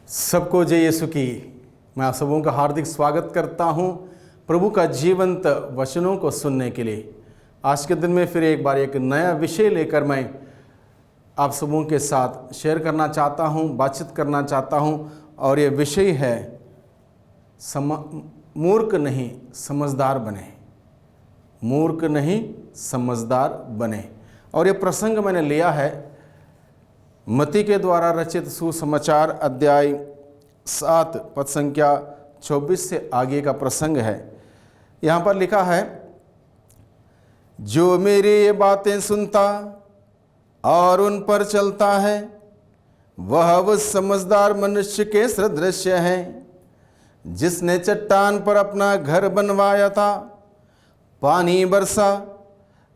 सबको जय यीशु की। मैं आप सबों का हार्दिक स्वागत करता हूं प्रभु का जीवंत वचनों को सुनने के लिए। आज के दिन में फिर एक बार एक नया विषय लेकर मैं आप सबों के साथ शेयर करना चाहता हूं, बातचीत करना चाहता हूं। और ये विषय है मूर्ख नहीं समझदार बने। मूर्ख नहीं समझदार बने। और ये प्रसंग मैंने लिया है मत्ती के द्वारा रचित सुसमाचार अध्याय 7 पद संख्या 24 से आगे का प्रसंग है। यहाँ पर लिखा है, जो मेरी ये बातें सुनता और उन पर चलता है वह उस समझदार मनुष्य के सदृश है जिसने चट्टान पर अपना घर बनवाया था। पानी बरसा,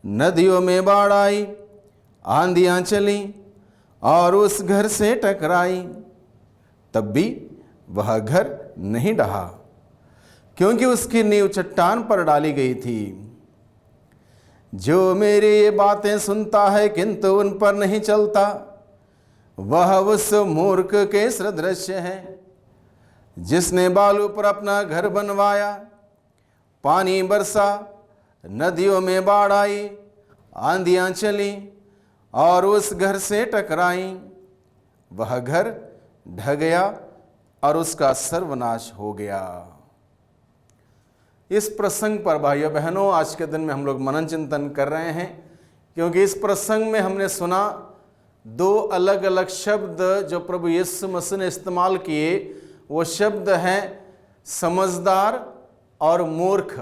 नदियों में बाढ़ आई, आंधियाँ चली और उस घर से टकराई, तब भी वह घर नहीं ढहा क्योंकि उसकी नींव चट्टान पर डाली गई थी। जो मेरी ये बातें सुनता है किंतु उन पर नहीं चलता वह उस मूर्ख के सदृश है जिसने बालू पर अपना घर बनवाया। पानी बरसा, नदियों में बाढ़ आई, आंधियाँ चली और उस घर से टकराई, वह घर ढह गया और उसका सर्वनाश हो गया। इस प्रसंग पर भाइयों बहनों आज के दिन में हम लोग मनन चिंतन कर रहे हैं, क्योंकि इस प्रसंग में हमने सुना दो अलग अलग शब्द जो प्रभु यीशु मसीह ने इस्तेमाल किए। वो शब्द हैं समझदार और मूर्ख।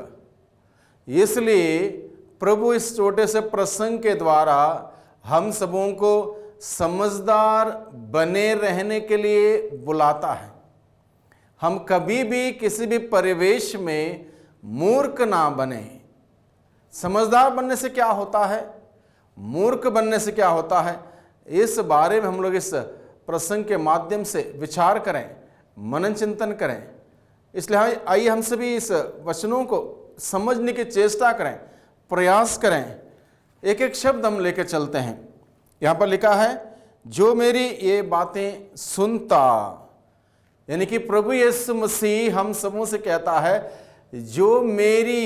इसलिए प्रभु इस छोटे से प्रसंग के द्वारा हम सबों को समझदार बने रहने के लिए बुलाता है। हम कभी भी किसी भी परिवेश में मूर्ख ना बने। समझदार बनने से क्या होता है, मूर्ख बनने से क्या होता है, इस बारे में हम लोग इस प्रसंग के माध्यम से विचार करें, मनन चिंतन करें। इसलिए आइए हम सभी इस वचनों को समझने की चेष्टा करें, प्रयास करें। एक एक शब्द हम लेकर चलते हैं। यहाँ पर लिखा है, जो मेरी ये बातें सुनता, यानी कि प्रभु यीशु मसीह हम सबों से कहता है, जो मेरी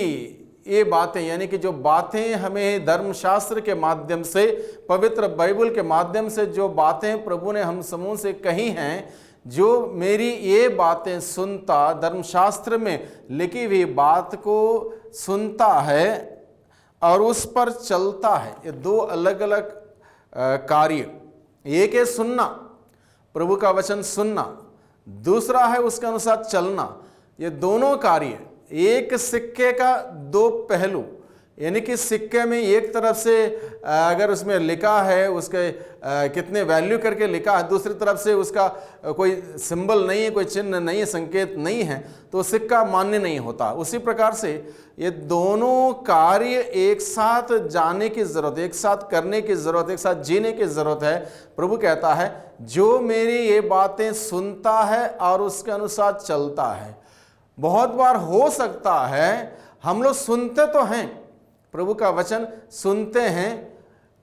ये बातें, यानी कि जो बातें हमें धर्मशास्त्र के माध्यम से, पवित्र बाइबल के माध्यम से जो बातें प्रभु ने हम सबों से कही हैं, जो मेरी ये बातें सुनता, धर्मशास्त्र में लिखी हुई बात को सुनता है और उस पर चलता है। ये दो अलग अलग कार्य। एक है सुनना, प्रभु का वचन सुनना, दूसरा है उसके अनुसार चलना। ये दोनों कार्य एक सिक्के का दो पहलू। यानी कि सिक्के में एक तरफ से अगर उसमें लिखा है, उसके कितने वैल्यू करके लिखा है, दूसरी तरफ से उसका कोई सिंबल नहीं है, कोई चिन्ह नहीं है, संकेत नहीं है, तो सिक्का मान्य नहीं होता। उसी प्रकार से ये दोनों कार्य एक साथ जाने की ज़रूरत है, एक साथ करने की ज़रूरत है, एक साथ जीने की ज़रूरत है। प्रभु कहता है, जो मेरी ये बातें सुनता है और उसके अनुसार चलता है। बहुत बार हो सकता है हम लोग सुनते तो हैं, प्रभु का वचन सुनते हैं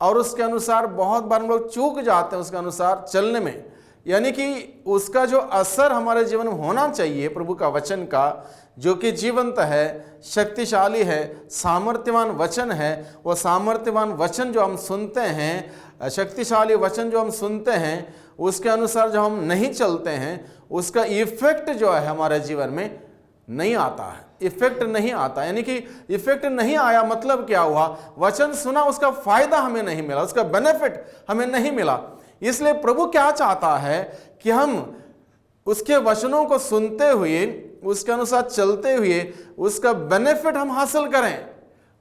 और उसके अनुसार बहुत बार हम लोग चूक जाते हैं उसके अनुसार चलने में। यानी कि उसका जो असर हमारे जीवन में होना चाहिए प्रभु का वचन का, जो कि जीवंत है, शक्तिशाली है, सामर्थ्यवान वचन है, वो सामर्थ्यवान वचन जो हम सुनते हैं, शक्तिशाली वचन जो हम सुनते हैं, उसके अनुसार जो हम नहीं चलते हैं, उसका इफेक्ट जो है हमारे जीवन में नहीं आता है। इफेक्ट नहीं आता, यानी कि इफेक्ट नहीं आया मतलब क्या हुआ, वचन सुना, उसका फायदा हमें नहीं मिला, उसका बेनिफिट हमें नहीं मिला। इसलिए प्रभु क्या चाहता है कि हम उसके वचनों को सुनते हुए, उसके अनुसार चलते हुए उसका बेनिफिट हम हासिल करें,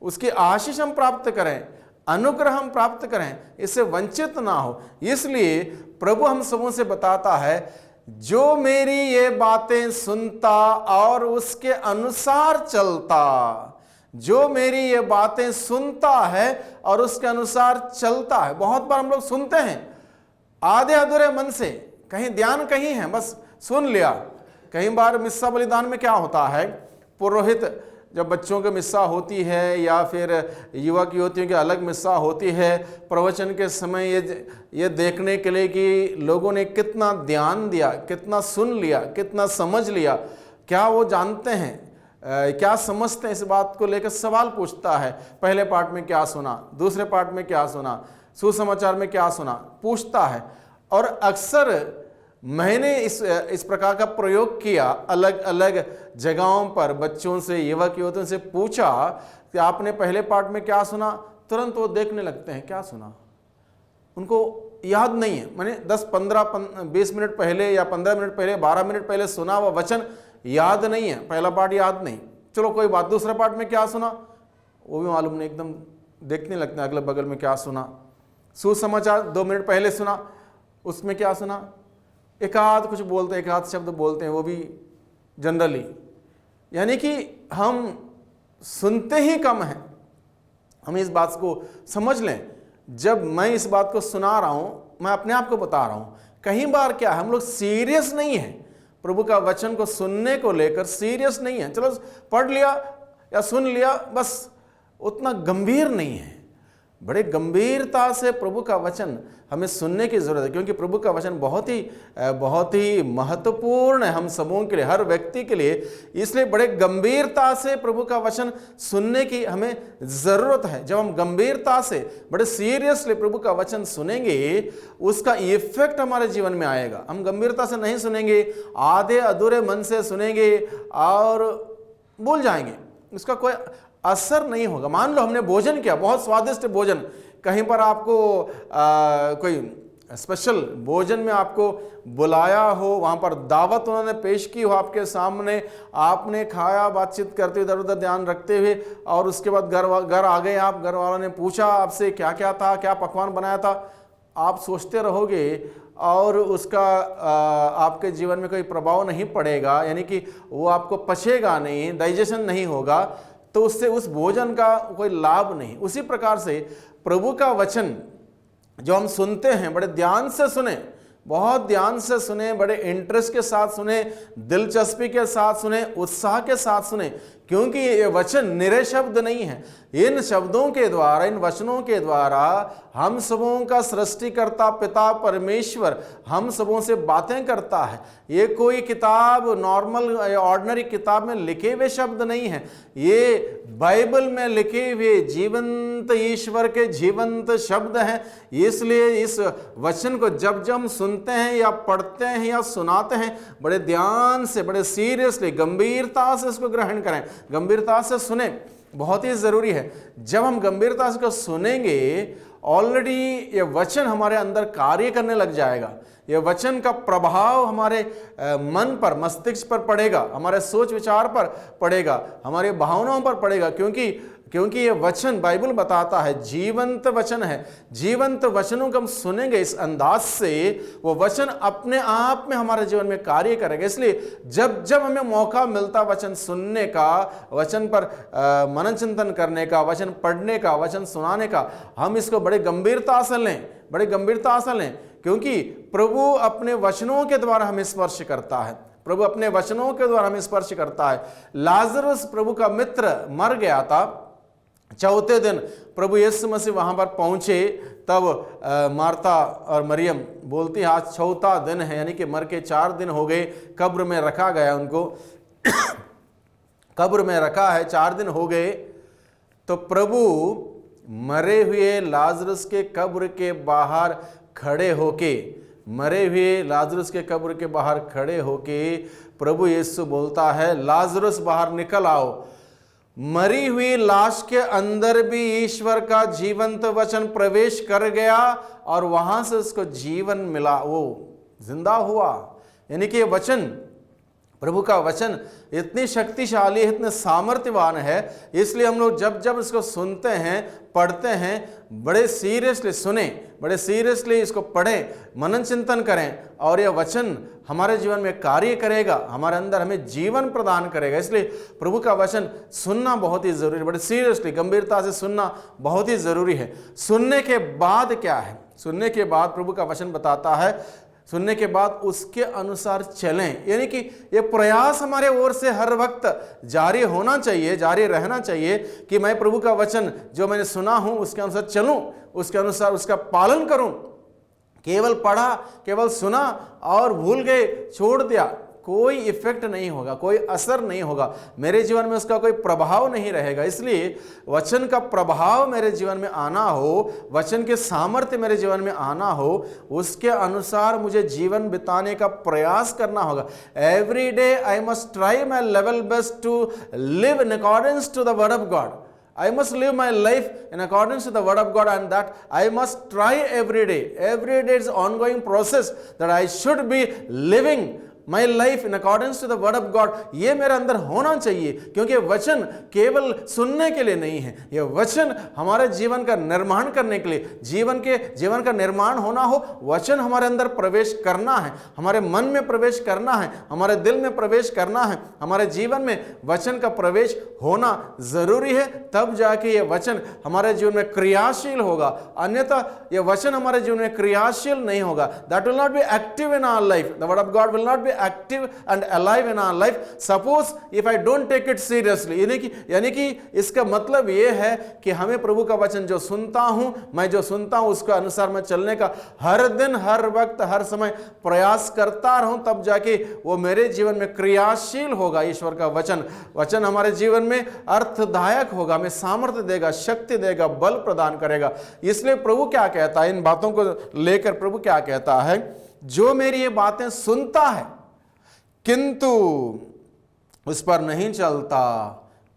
उसकी आशीष हम प्राप्त करें, अनुग्रह हम प्राप्त करें, इससे वंचित ना हो। इसलिए प्रभु हम सबों से बताता है, जो मेरी ये बातें सुनता और उसके अनुसार चलता। जो मेरी ये बातें सुनता है और उसके अनुसार चलता है। बहुत बार हम लोग सुनते हैं आधे अधूरे मन से, कहीं ध्यान कहीं है, बस सुन लिया। कई बार मिस्सा बलिदान में क्या होता है, पुरोहित जब बच्चों की मिस्सा होती है या फिर युवक युवतियों की अलग मिस्सा होती है, प्रवचन के समय ये देखने के लिए कि लोगों ने कितना ध्यान दिया, कितना सुन लिया, कितना समझ लिया, क्या वो जानते हैं, क्या समझते हैं, इस बात को लेकर सवाल पूछता है। पहले पार्ट में क्या सुना, दूसरे पार्ट में क्या सुना, सुसमाचार में क्या सुना, पूछता है। और अक्सर मैंने इस प्रकार का प्रयोग किया, अलग अलग जगहों पर बच्चों से, युवक युवतियों से पूछा कि आपने पहले पार्ट में क्या सुना, तुरंत वो देखने लगते हैं क्या सुना, उनको याद नहीं है। मैंने 10, 15, 20 मिनट पहले या 15 मिनट पहले, 12 मिनट पहले सुना हुआ वचन याद नहीं है, पहला पार्ट याद नहीं, चलो कोई बात, दूसरे पार्ट में क्या सुना वो भी मालूम नहीं, एकदम देखने लगते हैं अगल बगल में क्या सुना। सुसमाचार 2 मिनट पहले सुना, उसमें क्या सुना, एक आध कुछ बोलते हैं, एक आध शब्द बोलते हैं, वो भी जनरली, यानी कि हम सुनते ही कम हैं। हम इस बात को समझ लें, जब मैं इस बात को सुना रहा हूं, मैं अपने आप को बता रहा हूं, कई बार क्या हम लोग सीरियस नहीं है, प्रभु का वचन को सुनने को लेकर सीरियस नहीं है। चलो पढ़ लिया या सुन लिया, बस उतना गंभीर नहीं है। बड़े गंभीरता से प्रभु का वचन हमें सुनने की जरूरत है, क्योंकि प्रभु का वचन बहुत ही महत्वपूर्ण है हम सबों के लिए, हर व्यक्ति के लिए। इसलिए बड़े गंभीरता से प्रभु का वचन सुनने की हमें जरूरत है। जब हम गंभीरता से, बड़े सीरियसली प्रभु का वचन सुनेंगे, उसका इफेक्ट हमारे जीवन में आएगा। हम गंभीरता से नहीं सुनेंगे, आधे अधूरे मन से सुनेंगे और भूल जाएंगे, उसका कोई असर नहीं होगा। मान लो हमने भोजन किया, बहुत स्वादिष्ट भोजन, कहीं पर आपको कोई स्पेशल भोजन में आपको बुलाया हो, वहाँ पर दावत उन्होंने पेश की हो आपके सामने, आपने खाया, बातचीत करते इधर उधर ध्यान रखते हुए, और उसके बाद घर आ गए आप, घर वालों ने पूछा आपसे क्या क्या था, क्या पकवान बनाया था, आप सोचते रहोगे और उसका आपके जीवन में कोई प्रभाव नहीं पड़ेगा, यानी कि वो आपको पचेगा नहीं, डाइजेशन नहीं होगा, तो उससे उस भोजन का कोई लाभ नहीं। उसी प्रकार से प्रभु का वचन जो हम सुनते हैं, बड़े ध्यान से सुने, बहुत ध्यान से सुने, बड़े इंटरेस्ट के साथ सुने, दिलचस्पी के साथ सुने, उत्साह के साथ सुने, क्योंकि ये वचन निरे शब्द नहीं है। इन शब्दों के द्वारा, इन वचनों के द्वारा हम सबों का सृष्टिकर्ता पिता परमेश्वर हम सबों से बातें करता है। ये कोई किताब, नॉर्मल ऑर्डिनरी किताब में लिखे हुए शब्द नहीं है, ये बाइबल में लिखे हुए जीवंत ईश्वर के जीवंत शब्द हैं। इसलिए इस वचन को जब जब हम सुनते हैं या पढ़ते हैं या सुनाते हैं, बड़े ध्यान से, बड़े सीरियसली, गंभीरता से इसको ग्रहण करें, गंभीरता से सुने, बहुत ही जरूरी है। जब हम गंभीरता से इसको सुनेंगे, ऑलरेडी ये वचन हमारे अंदर कार्य करने लग जाएगा। ये वचन का प्रभाव हमारे मन पर, मस्तिष्क पर पड़ेगा, हमारे सोच विचार पर पड़ेगा, हमारी भावनाओं पर पड़ेगा, क्योंकि ये वचन, बाइबल बताता है, जीवंत वचन है। जीवंत वचनों को हम सुनेंगे इस अंदाज से, वो वचन अपने आप में हमारे जीवन में कार्य करेगा। इसलिए जब जब हमें मौका मिलता वचन सुनने का, वचन पर मनन चिंतन करने का, वचन पढ़ने का, वचन सुनाने का, हम इसको बड़े गंभीरता से लें, बड़े गंभीरता से लें, क्योंकि प्रभु अपने वचनों के द्वारा हमें स्पर्श करता है। प्रभु अपने वचनों के द्वारा हमें स्पर्श करता है। लाजरस प्रभु का मित्र मर गया था, चौथे दिन प्रभु यीशु मसीह वहां पर पहुंचे, तब मार्था और मरियम बोलती है आज चौथा दिन है, यानी कि मर के 4 दिन हो गए, कब्र में रखा गया उनको कब्र में रखा है, 4 दिन हो गए। तो प्रभु मरे हुए लाजरस के कब्र के बाहर खड़े होके, मरे हुए लाजरस के कब्र के बाहर खड़े होके प्रभु यीशु बोलता है लाजरस बाहर निकल आओ। मरी हुई लाश के अंदर भी ईश्वर का जीवंत वचन प्रवेश कर गया और वहां से उसको जीवन मिला, वो जिंदा हुआ। यानी कि वचन, प्रभु का वचन इतनी शक्तिशाली है, इतने सामर्थ्यवान है। इसलिए हम लोग जब जब इसको सुनते हैं, पढ़ते हैं, बड़े सीरियसली सुने, बड़े सीरियसली इसको पढ़ें, मनन चिंतन करें, और यह वचन हमारे जीवन में कार्य करेगा, हमारे अंदर हमें जीवन प्रदान करेगा। इसलिए प्रभु का वचन सुनना बहुत ही जरूरी है, बड़े सीरियसली, गंभीरता से सुनना बहुत ही जरूरी है। सुनने के बाद क्या है? सुनने के बाद प्रभु का वचन बताता है, सुनने के बाद उसके अनुसार चलें। यानी कि ये प्रयास हमारे ओर से हर वक्त जारी होना चाहिए, जारी रहना चाहिए कि मैं प्रभु का वचन जो मैंने सुना हूं उसके अनुसार चलूं, उसके अनुसार उसका पालन करूं। केवल पढ़ा, केवल सुना और भूल गए, छोड़ दिया, कोई इफेक्ट नहीं होगा, कोई असर नहीं होगा, मेरे जीवन में उसका कोई प्रभाव नहीं रहेगा। इसलिए वचन का प्रभाव मेरे जीवन में आना हो, वचन के सामर्थ्य मेरे जीवन में आना हो, उसके अनुसार मुझे जीवन बिताने का प्रयास करना होगा। Every day I must try my level best to live in accordance to the word of God. I must live my life in accordance to the word of God, and that I must try every day. Every day is an ongoing process that I should be living my life in accordance to the word of God. ये मेरे अंदर होना चाहिए, क्योंकि वचन केवल सुनने के लिए नहीं है, ये वचन हमारे जीवन का निर्माण करने के लिए, जीवन का निर्माण होना हो, वचन हमारे अंदर प्रवेश करना है, हमारे मन में प्रवेश करना है, हमारे दिल में प्रवेश करना है, हमारे जीवन में वचन का प्रवेश होना जरूरी है। तब जाके ये वचन हमारे जीवन में क्रियाशील होगा, अन्यथा ये वचन हमारे जीवन में क्रियाशील नहीं होगा। That will not be active in our life. The word of God will not be active and alive in our life. Suppose if I don't take it seriously, यानी कि इसका मतलब ये है कि हमें प्रभु का वचन जो सुनता हूं, मैं जो सुनता हूं उसके अनुसार मैं चलने का हर दिन, हर वक्त, हर समय प्रयास करता रहूं, तब जाके वो मेरे जीवन में क्रियाशील होगा। ईश्वर का वचन हमारे जीवन में अर्थदायक होगा, हमें सामर्थ्य देगा, शक्ति देगा, बल प्रदान करेगा। इसलिए प्रभु क्या कहता है, इन बातों को लेकर प्रभु क्या कहता है, जो मेरी ये बातें सुनता है किंतु उस पर नहीं चलता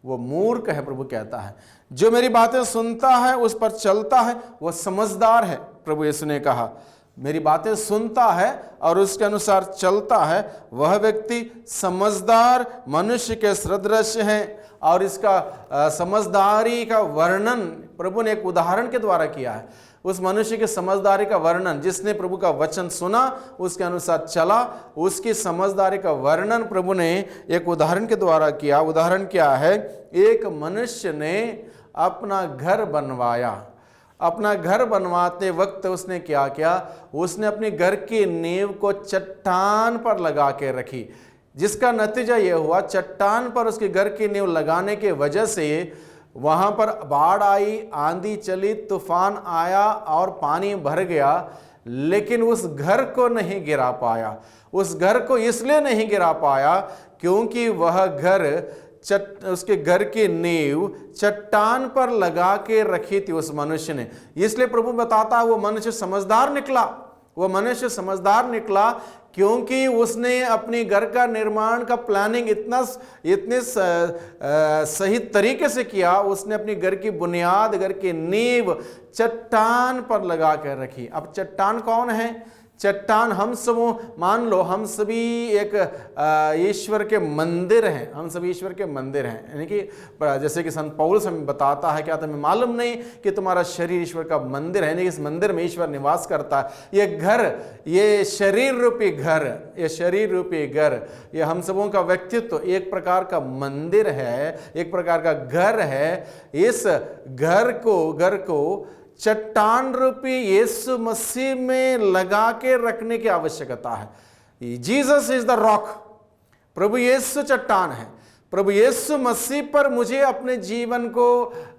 वो मूर्ख है। प्रभु कहता है जो मेरी बातें सुनता है उस पर चलता है वो समझदार है। प्रभु यीशु ने कहा मेरी बातें सुनता है और उसके अनुसार चलता है वह व्यक्ति समझदार मनुष्य के सदृश है। और इसका समझदारी का वर्णन प्रभु ने एक उदाहरण के द्वारा किया है। उस मनुष्य की समझदारी का वर्णन, जिसने प्रभु का वचन सुना, उसके अनुसार चला, उसकी समझदारी का वर्णन प्रभु ने एक उदाहरण के द्वारा किया। उदाहरण क्या है, एक मनुष्य ने अपना घर बनवाया। अपना घर बनवाते वक्त उसने क्या किया, उसने अपने घर की नींव को चट्टान पर लगा के रखी, जिसका नतीजा यह हुआ चट्टान पर उसके घर की नींव लगाने के वजह से वहां पर बाढ़ आई, आंधी चली, तूफान आया और पानी भर गया, लेकिन उस घर को नहीं गिरा पाया। उस घर को इसलिए नहीं गिरा पाया क्योंकि वह घर उसके घर की नींव चट्टान पर लगा के रखी थी उस मनुष्य ने। इसलिए प्रभु बताता है वो मनुष्य समझदार निकला। वो मनुष्य समझदार निकला क्योंकि उसने अपनी घर का निर्माण का प्लानिंग इतने सही तरीके से किया। उसने अपनी घर की बुनियाद, घर की नींव चट्टान पर लगा कर रखी। अब चट्टान कौन है? चट्टान हम सब, मान लो हम सभी एक ईश्वर के मंदिर हैं। हम सभी ईश्वर के मंदिर हैं, यानी कि जैसे कि संत पौलुस हमें बताता है, क्या तुम्हें मालूम नहीं कि तुम्हारा शरीर ईश्वर का मंदिर है, यानी कि इस मंदिर में ईश्वर निवास करता है। ये घर, ये शरीर रूपी घर, ये शरीर रूपी घर, ये हम सबों का व्यक्तित्व एक प्रकार का मंदिर है, एक प्रकार का घर है। इस घर को चट्टान रूपी यीशु मसीह में लगा के रखने की आवश्यकता है। Jesus is the rock. प्रभु यीशु चट्टान है। प्रभु यीशु मसीह पर मुझे अपने जीवन को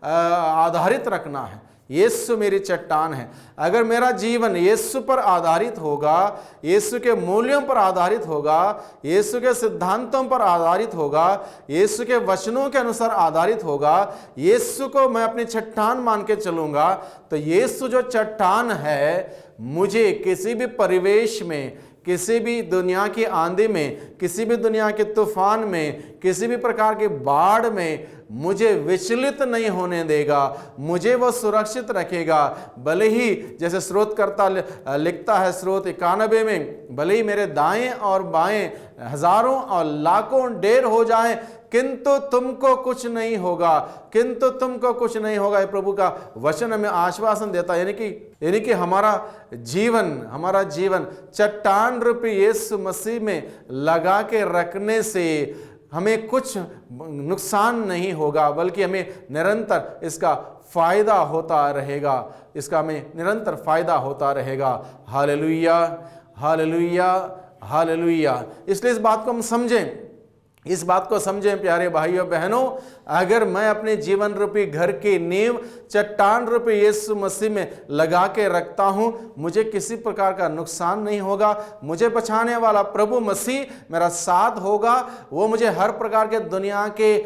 आधारित रखना है। यीशु मेरी चट्टान है। अगर मेरा जीवन यीशु पर आधारित होगा, यीशु के मूल्यों पर आधारित होगा, यीशु के सिद्धांतों पर आधारित होगा, यीशु के वचनों के अनुसार आधारित होगा, यीशु को मैं अपनी चट्टान मान के चलूंगा, तो यीशु जो चट्टान है मुझे किसी भी परिवेश में, किसी भी दुनिया की आंधी में, किसी भी दुनिया के तूफान में, किसी भी प्रकार की बाढ़ में मुझे विचलित नहीं होने देगा। मुझे वो सुरक्षित रखेगा। भले ही जैसे स्रोतकर्ता लिखता है स्रोत 91 में, भले ही मेरे दाएं और बाएं हजारों और लाखों ढेर हो जाएं, किंतु तुमको कुछ नहीं होगा, किंतु तुमको कुछ नहीं होगा। ये प्रभु का वचन हमें आश्वासन देता है। यानी कि हमारा जीवन चट्टान रूपी यीशु मसीह में लगा के रखने से हमें कुछ नुकसान नहीं होगा, बल्कि हमें निरंतर इसका फायदा होता रहेगा। इसका हमें निरंतर फायदा होता रहेगा। हालेलुया। Hallelujah, hallelujah. इसलिए इस बात को हम समझें, इस बात को समझें प्यारे भाइयों बहनों, अगर मैं अपने जीवन रूपी घर की नींव चट्टान रूपी यीशु मसीह में लगा के रखता हूं, मुझे किसी प्रकार का नुकसान नहीं होगा। मुझे बचाने वाला प्रभु मसीह मेरा साथ होगा। वो मुझे हर प्रकार के दुनिया के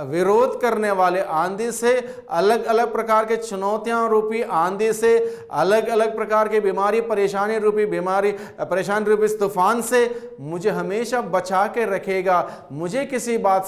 विरोध करने वाले आंधी से, अलग अलग प्रकार के चुनौतियां रूपी आंधी से, अलग अलग प्रकार की बीमारी परेशानी रूपी तूफान से मुझे हमेशा बचा के रखेगा। मुझे किसी बात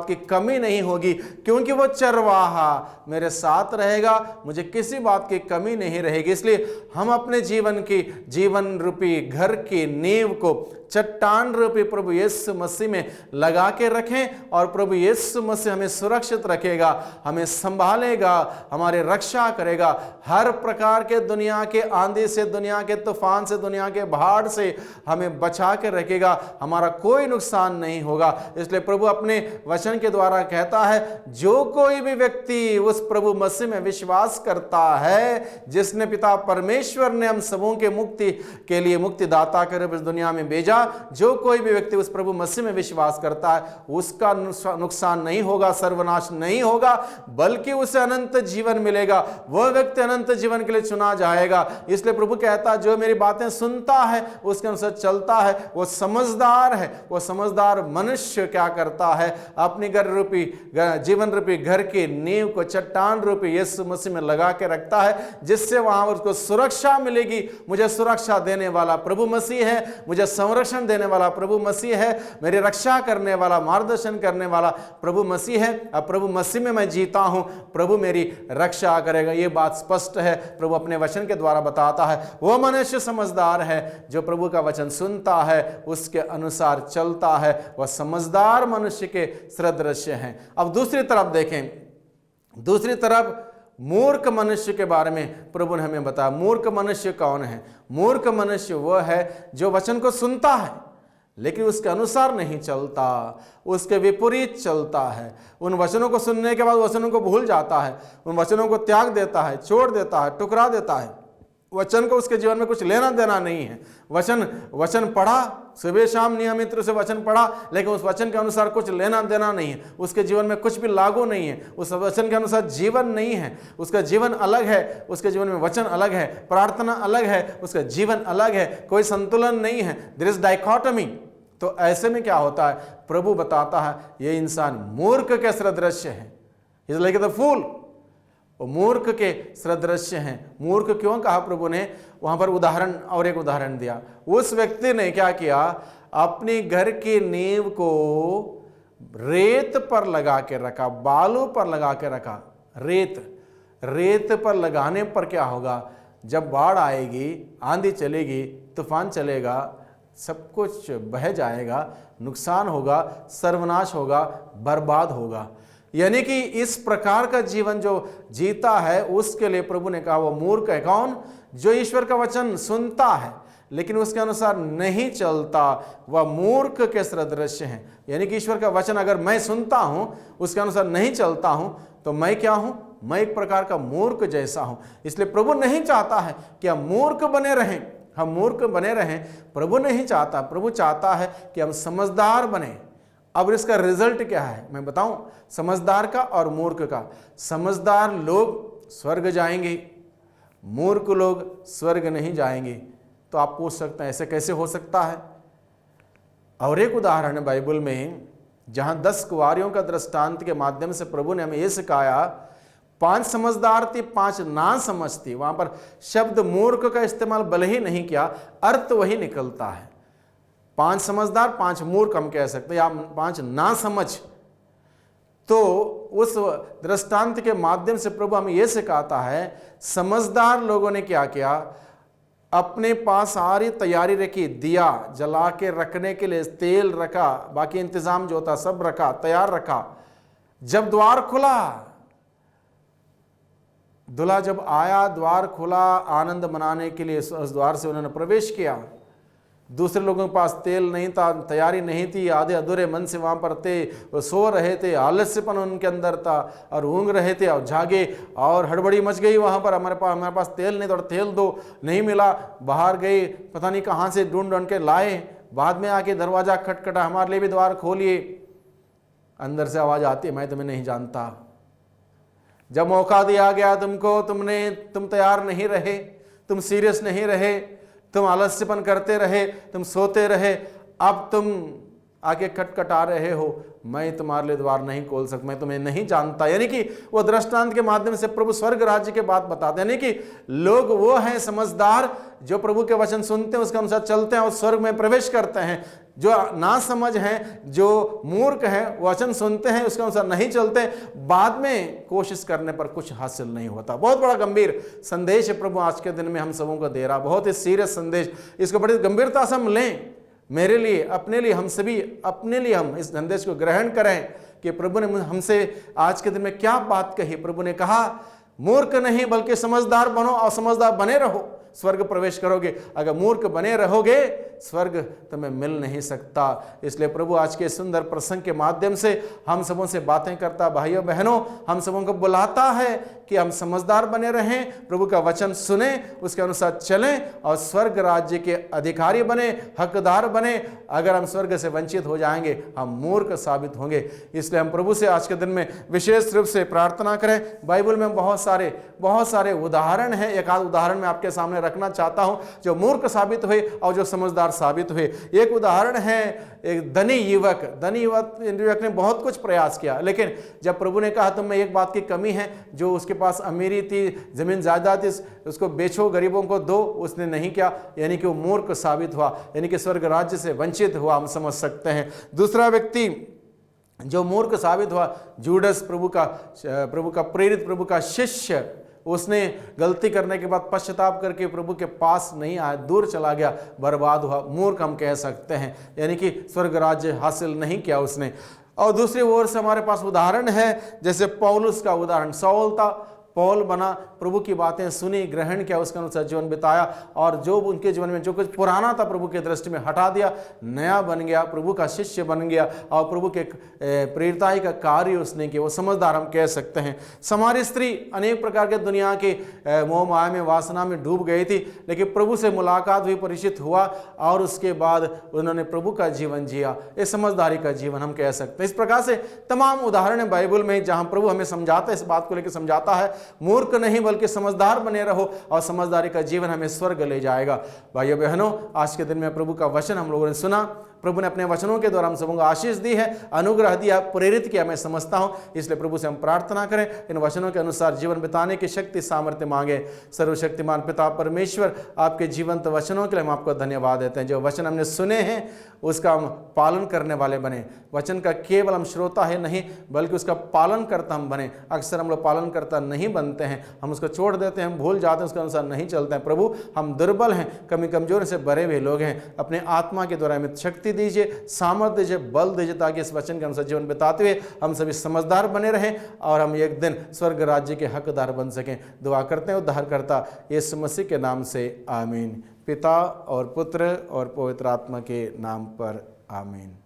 की कमी नहीं होगी, क्योंकि वो चरवाहा मेरे साथ रहेगा। मुझे किसी बात की कमी नहीं रहेगी। इसलिए हम अपने जीवन रूपी घर की नींव को चट्टान रूपी प्रभु यीशु मसीह में लगा के रखें, और प्रभु यीशु मसीह हमें सुरक्षित रखेगा, हमें संभालेगा, हमारी रक्षा करेगा। हर प्रकार के दुनिया के आंधी से, दुनिया के तूफान से, दुनिया के बाढ़ से हमें बचा के रखेगा। हमारा कोई नुकसान नहीं होगा। इसलिए प्रभु अपने वचन के द्वारा कहता है, जो कोई भी व्यक्ति उस प्रभु मसीह में विश्वास करता है, जिसने पिता परमेश्वर ने हम सबों के मुक्ति के लिए मुक्तिदाता के रूप इस दुनिया में भेजा, जो कोई भी व्यक्ति उस प्रभु मसीह में विश्वास करता है, उसका नुकसान नहीं होगा, सर्वनाश नहीं होगा, बल्कि उसे अनंत जीवन मिलेगा। वह व्यक्ति अनंत जीवन के लिए चुना जाएगा। इसलिए प्रभु कहता है, जो मेरी बातें सुनता है, उसके अनुसार चलता है, वो समझदार है। वो समझदार मनुष्य क्या करता है? अपनी जीवन रूपी घर की नींव को चट्टान रूपी यीशु मसीह में लगा के रखता है, जिससे वहां उसको सुरक्षा मिलेगी। मुझे सुरक्षा देने वाला प्रभु मसीह है, मुझे संरक्षण देने वाला प्रभु मसीह है, मेरी रक्षा करने वाला, मार्गदर्शन करने वाला प्रभु मसीह है। अब प्रभु मसीह में मैं जीता हूं, प्रभु मेरी रक्षा करेगा। यह बात स्पष्ट है, प्रभु अपने वचन के द्वारा बताता है। वह मनुष्य समझदार है जो प्रभु का वचन सुनता है, उसके अनुसार चलता है। वह समझदार मनुष्य के सदृश्य है। अब दूसरी तरफ देखें, दूसरी तरफ मूर्ख मनुष्य के बारे में प्रभु ने हमें बताया। मूर्ख मनुष्य कौन है? मूर्ख मनुष्य वह है जो वचन को सुनता है, लेकिन उसके अनुसार नहीं चलता, उसके विपरीत चलता है। उन वचनों को सुनने के बाद वचनों को भूल जाता है, उन वचनों को त्याग देता है, छोड़ देता है, टुकरा देता है। वचन को उसके जीवन में कुछ लेना देना नहीं है। वचन पढ़ा, सुबह शाम नियमित रूप से वचन पढ़ा, लेकिन उस वचन के अनुसार कुछ लेना देना नहीं है। उसके जीवन में कुछ भी लागू नहीं है, उस वचन के अनुसार जीवन नहीं है। उसका जीवन अलग है, उसके जीवन में वचन अलग है, प्रार्थना अलग है, उसका जीवन अलग है, कोई संतुलन नहीं है। There is dichotomy. तो ऐसे में क्या होता है? प्रभु बताता है, ये इंसान मूर्ख के सदृश्य है। Is like the fool. वो मूर्ख के सदृश्य हैं। मूर्ख क्यों कहा प्रभु ने? वहां पर और एक उदाहरण दिया। उस व्यक्ति ने क्या किया? अपनी घर की नींव को रेत पर लगा के रखा, बालू पर लगा के रखा। रेत पर लगाने पर क्या होगा? जब बाढ़ आएगी, आंधी चलेगी, तूफान चलेगा, सब कुछ बह जाएगा, नुकसान होगा, सर्वनाश होगा, बर्बाद होगा। यानी कि इस प्रकार का जीवन जो जीता है, उसके लिए प्रभु ने कहा वो मूर्ख है। कौन? जो ईश्वर का वचन सुनता है लेकिन उसके अनुसार नहीं चलता, वह मूर्ख के सदृश्य है। यानी कि ईश्वर का वचन अगर मैं सुनता हूं, उसके अनुसार नहीं चलता हूं, तो मैं क्या हूं? मैं एक प्रकार का मूर्ख जैसा हूं। इसलिए प्रभु नहीं चाहता है कि हम मूर्ख बने रहें, हम मूर्ख बने रहें। प्रभु नहीं चाहता। प्रभु चाहता है कि हम समझदार बने। अब इसका रिजल्ट क्या है मैं बताऊं? समझदार का और मूर्ख का। समझदार लोग स्वर्ग जाएंगे, मूर्ख लोग स्वर्ग नहीं जाएंगे। तो आप पूछ सकते हैं ऐसे कैसे हो सकता है? और एक उदाहरण है बाइबल में, जहां 10 कुंवारियों का दृष्टांत के माध्यम से प्रभु ने हमें यह सिखाया। 5 समझदार थी, 5 ना समझ थी। वहां पर शब्द मूर्ख का इस्तेमाल भले ही नहीं किया, अर्थ वही निकलता है। 5 समझदार, 5 मूर्ख हम कह सकते हैं, या 5 ना समझ। तो उस दृष्टांत के माध्यम से प्रभु हमें यह सिखाता है, समझदार लोगों ने क्या किया? अपने पास सारी तैयारी रखी, दिया जला के रखने के लिए तेल रखा, बाकी इंतजाम जो था सब रखा, तैयार रखा। जब द्वार खुला, दूल्हा जब आया, द्वार खुला, आनंद मनाने के लिए उस द्वार से उन्होंने प्रवेश किया। दूसरे लोगों के पास तेल नहीं था, तैयारी नहीं थी, आधे अधूरे मन से वहाँ पर थे, वो सो रहे थे, आलस्यपन उनके अंदर था और ऊँग रहे थे और जागे, और हड़बड़ी मच गई वहाँ पर, हमारे पास तेल नहीं, थोड़ा तेल दो, नहीं मिला, बाहर गए, पता नहीं कहाँ से ढूंढ ढूंढ के लाए, बाद में आके दरवाज़ा खटखटा, हमारे लिए भी द्वार खोलिए, अंदर से आवाज़ आती है, मैं तुम्हें नहीं जानता। जब मौका दिया गया तुमको, तुम तैयार नहीं रहे, तुम सीरियस नहीं रहे, तुम आलस्यपन करते रहे, तुम सोते रहे, अब तुम आके खटखटा रहे हो, मैं तुम्हारे लिए द्वार नहीं खोल सकता, मैं तुम्हें नहीं जानता। यानी कि वो दृष्टांत के माध्यम से प्रभु स्वर्ग राज्य के बात बताते हैं। यानी कि लोग वो हैं समझदार जो प्रभु के वचन सुनते हैं, उसके अनुसार चलते हैं और स्वर्ग में प्रवेश करते हैं। जो ना समझ हैं, जो मूर्ख हैं, वचन सुनते हैं, उसके अनुसार नहीं चलते, बाद में कोशिश करने पर कुछ हासिल नहीं होता। बहुत बड़ा गंभीर संदेश है प्रभु आज के दिन में हम सबों को दे रहा, बहुत ही सीरियस संदेश। इसको बड़ी गंभीरता से हम लें, मेरे लिए, अपने लिए, हम सभी अपने लिए हम इस संदेश को ग्रहण करें कि प्रभु ने हमसे आज के दिन में क्या बात कही। प्रभु ने कहा, मूर्ख नहीं बल्कि समझदार बनो, और समझदार बने रहो, स्वर्ग प्रवेश करोगे। अगर मूर्ख बने रहोगे, स्वर्ग तुम्हें मिल नहीं सकता। इसलिए प्रभु आज के सुंदर प्रसंग के माध्यम से हम सबों से बातें करता, भाइयों बहनों, हम सबों को बुलाता है कि हम समझदार बने रहें, प्रभु का वचन सुने, उसके अनुसार चलें और स्वर्ग राज्य के अधिकारी बने, हकदार बने। अगर हम स्वर्ग से वंचित हो जाएंगे, हम मूर्ख साबित होंगे। इसलिए हम प्रभु से आज के दिन में विशेष रूप से प्रार्थना करें। बाइबल में बहुत सारे उदाहरण हैं। एक आध उदाहरण मैं आपके सामने रखना चाहता हूं जो मूर्ख साबित हुए और जो समझदार साबित हुए। एक उदाहरण है एक धनी युवक ने बहुत कुछ प्रयास किया, लेकिन जब प्रभु ने कहा तुम में एक बात की कमी है, जो उसके पास अमीरी थी, जमीन जायदाद थी, उसको बेचो, गरीबों को दो, उसने नहीं किया, यानी कि वो मूर्ख साबित हुआ, यानी कि स्वर्ग राज्य से वंचित हुआ, हम समझ सकते हैं। दूसरा व्यक्ति जो मूर्ख साबित हुआ, जूडस, प्रभु का प्रेरित, प्रभु का शिष्य, उसने गलती करने के बाद पश्चाताप करके प्रभु के पास नहीं आया, दूर चला गया, बर्बाद हुआ, मूर्ख हम कह सकते हैं, यानी कि स्वर्ग राज्य हासिल नहीं किया उसने। और दूसरी ओर से हमारे पास उदाहरण है, जैसे पौलुस का उदाहरण। साउल था, पौल बना, प्रभु की बातें सुनी, ग्रहण किया, उसके अनुसार जीवन बिताया, और जो उनके जीवन में जो कुछ पुराना था प्रभु के दृष्टि में हटा दिया, नया बन गया, प्रभु का शिष्य बन गया और प्रभु के प्रेरिताई का कार्य उसने किया। वो समझदार हम कह सकते हैं। समारी स्त्री अनेक प्रकार के दुनिया के मोह माया में, वासना में डूब गई थी, लेकिन प्रभु से मुलाकात हुई, परिचित हुआ और उसके बाद उन्होंने प्रभु का जीवन जिया। ये समझदारी का जीवन हम कह सकते हैं। इस प्रकार से तमाम उदाहरण है बाइबल में जहाँ प्रभु हमें समझाता है, इस बात को लेकर समझाता है, मूर्ख नहीं बल्कि समझदार बने रहो और समझदारी का जीवन हमें स्वर्ग ले जाएगा। भाइयों बहनों, आज के दिन में प्रभु का वचन हम लोगों ने सुना। प्रभु ने अपने वचनों के द्वारा हम सबों को आशीष दी है, अनुग्रह दिया, प्रेरित किया, मैं समझता हूं। इसलिए प्रभु से हम प्रार्थना करें, इन वचनों के अनुसार जीवन बिताने की शक्ति सामर्थ्य मांगे। सर्वशक्तिमान पिता परमेश्वर, आपके जीवंत वचनों के लिए हम आपको धन्यवाद देते हैं। जो वचन हमने सुने हैं उसका हम पालन करने वाले बने। वचन का केवल हम श्रोता है नहीं, बल्कि उसका पालन करता हम बने। अक्सर हम लोग पालन करता नहीं बनते हैं, हम उसको छोड़ देते हैं, हम भूल जाते हैं, उसके अनुसार नहीं चलते हैं। प्रभु, हम दुर्बल हैं, कमी कमजोरी से भरे हुए लोग हैं। अपने आत्मा के द्वारा हमें शक्ति दीजिए, सामर्थ्य दीजिए, बल दीजिए, ताकि इस वचन के अनुसार जीवन बिताते हुए हम सभी समझदार बने रहें और हम एक दिन स्वर्ग राज्य के हकदार बन सकें। दुआ करते हैं उद्धारकर्ता यीशु मसीह के नाम से, आमीन। पिता और पुत्र और पवित्र आत्मा के नाम पर, आमीन।